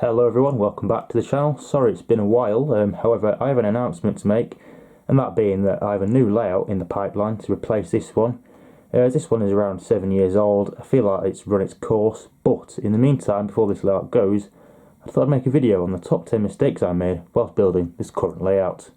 Hello everyone, welcome back to the channel. Sorry it's been a while, however I have an announcement to make, and that being that I have a new layout in the pipeline to replace this one. This one is around 7 years old. I feel like it's run its course, but in the meantime, before this layout goes, I thought I'd make a video on the top 10 mistakes I made whilst building this current layout.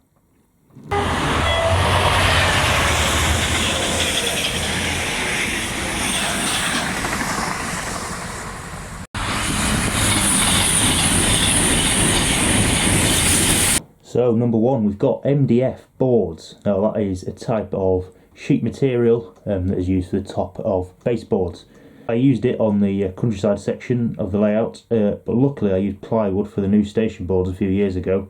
So number one, we've got MDF boards. Now that is a type of sheet material that is used for the top of baseboards. I used it on the countryside section of the layout, but luckily I used plywood for the new station boards a few years ago.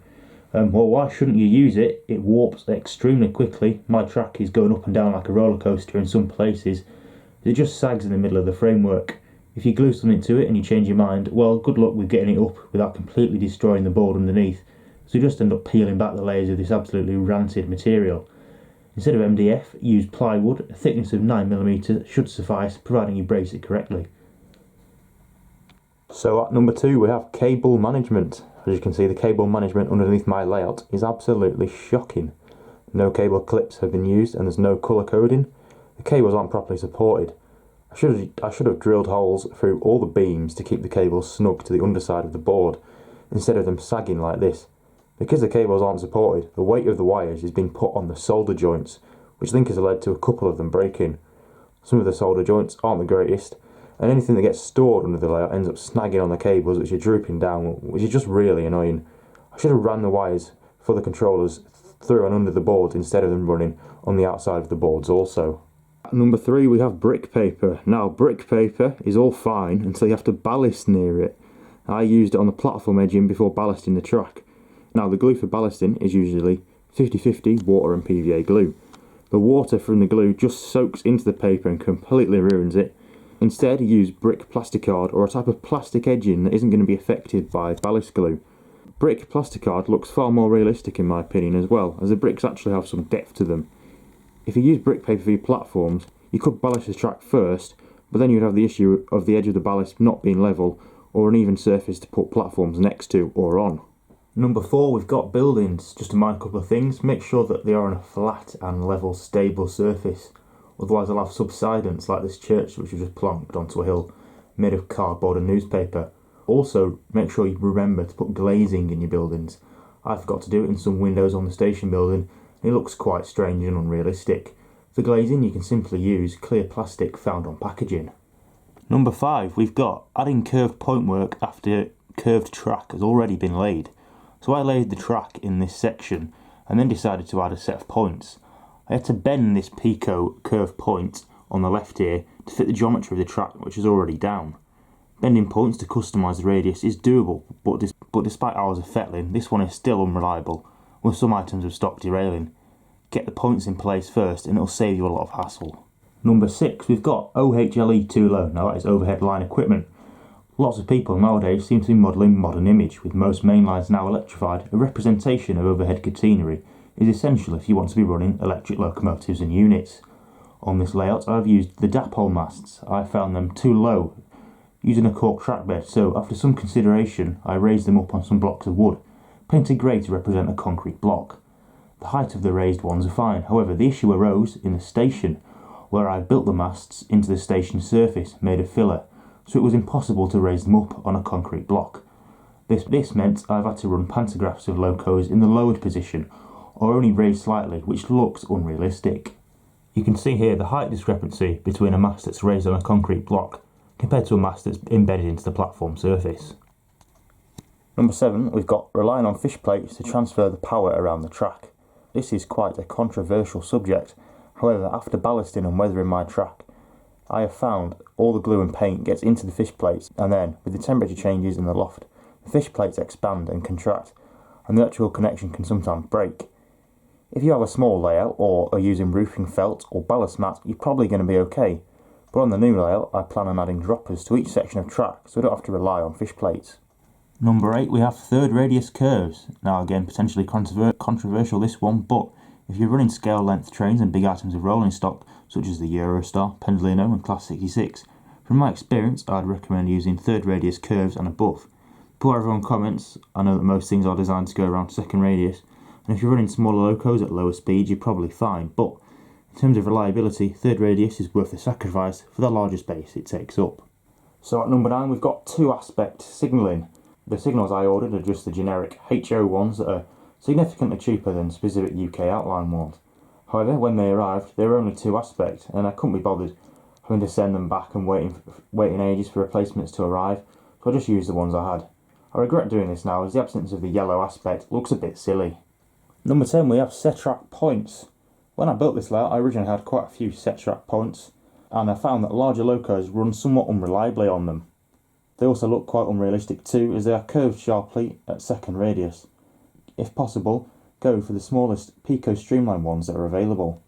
Well, why shouldn't you use it? It warps extremely quickly. My track is going up and down like a roller coaster in some places. It just sags in the middle of the framework. If you glue something to it and you change your mind, well, good luck with getting it up without completely destroying the board underneath. So you just end up peeling back the layers of this absolutely rancid material. Instead of MDF, use plywood. A thickness of 9mm should suffice, providing you brace it correctly. So at number two, we have cable management. As you can see, the cable management underneath my layout is absolutely shocking. No cable clips have been used and there's no colour coding. The cables aren't properly supported. I should have drilled holes through all the beams to keep the cables snug to the underside of the board, instead of them sagging like this. Because the cables aren't supported, the weight of the wires is being put on the solder joints, which I think has led to a couple of them breaking. Some of the solder joints aren't the greatest, and anything that gets stored under the layout ends up snagging on the cables, which are drooping down, which is just really annoying. I should have ran the wires for the controllers through and under the boards instead of them running on the outside of the boards also. At number three, we have brick paper. Now, brick paper is all fine until you have to ballast near it. I used it on the platform edging before ballasting the track. Now, the glue for ballasting is usually 50-50 water and PVA glue. The water from the glue just soaks into the paper and completely ruins it. Instead, use brick plasticard or a type of plastic edging that isn't going to be affected by ballast glue. Brick plasticard looks far more realistic in my opinion as well, as the bricks actually have some depth to them. If you use brick paper for your platforms, you could ballast the track first, but then you'd have the issue of the edge of the ballast not being level or an even surface to put platforms next to or on. Number four, we've got buildings. Just to mind a couple of things, make sure that they are on a flat and level, stable surface. Otherwise they'll have subsidence like this church which was just plonked onto a hill made of cardboard and newspaper. Also, make sure you remember to put glazing in your buildings. I forgot to do it in some windows on the station building, and it looks quite strange and unrealistic. For glazing, you can simply use clear plastic found on packaging. Number five, we've got adding curved point work after curved track has already been laid. So I laid the track in this section and then decided to add a set of points. I had to bend this Pico curved point on the left here to fit the geometry of the track, which is already down. Bending points to customise the radius is doable, but despite hours of fettling, this one is still unreliable, with some items of stock derailing. Get the points in place first and it'll save you a lot of hassle. Number six, we've got OHLE too low. Now that is overhead line equipment. Lots of people nowadays seem to be modelling modern image, with most main lines now electrified. A representation of overhead catenary is essential if you want to be running electric locomotives and units. On this layout I've used the dapole masts. I found them too low using a cork track bed, so after some consideration I raised them up on some blocks of wood, painted grey to represent a concrete block. The height of the raised ones are fine, however the issue arose in the station, where I built the masts into the station surface made of filler, so it was impossible to raise them up on a concrete block. This meant I've had to run pantographs of locos in the lowered position, or only raised slightly, which looks unrealistic. You can see here the height discrepancy between a mast that's raised on a concrete block compared to a mast that's embedded into the platform surface. Number seven, we've got relying on fish plates to transfer the power around the track. This is quite a controversial subject, however after ballasting and weathering my track, I have found all the glue and paint gets into the fish plates, and then, with the temperature changes in the loft, the fish plates expand and contract, and the electrical connection can sometimes break. If you have a small layout, or are using roofing felt or ballast mat, you're probably going to be okay, but on the new layout I plan on adding droppers to each section of track, so I don't have to rely on fish plates. Number eight, we have third radius curves. Now again, potentially controversial this one, but if you're running scale length trains and big items of rolling stock, such as the Eurostar, Pendolino and Class 66, from my experience I'd recommend using third radius curves and above. Before everyone comments, I know that most things are designed to go around second radius, and if you're running smaller locos at lower speeds, you're probably fine, but in terms of reliability, third radius is worth the sacrifice for the larger space it takes up. So at number 9 we've got 2-aspect signalling. The signals I ordered are just the generic HO ones that are significantly cheaper than specific UK outline ones. However, when they arrived, they were only 2-aspect, and I couldn't be bothered having to send them back and waiting ages for replacements to arrive, so I just used the ones I had. I regret doing this now as the absence of the yellow aspect looks a bit silly. Number 10 we have Setrac points. When I built this layout I originally had quite a few Setrac points, and I found that larger locos run somewhat unreliably on them. They also look quite unrealistic too, as they are curved sharply at second radius. If possible, go for the smallest Pico Streamline ones that are available.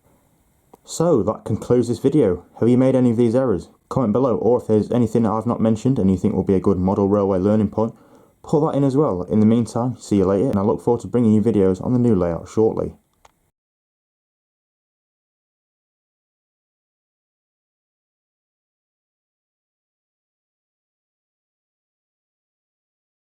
So that concludes this video. Have you made any of these errors? Comment below, or if there's anything that I've not mentioned and you think will be a good model railway learning point, put that in as well. In the meantime, see you later, and I look forward to bringing you videos on the new layout shortly.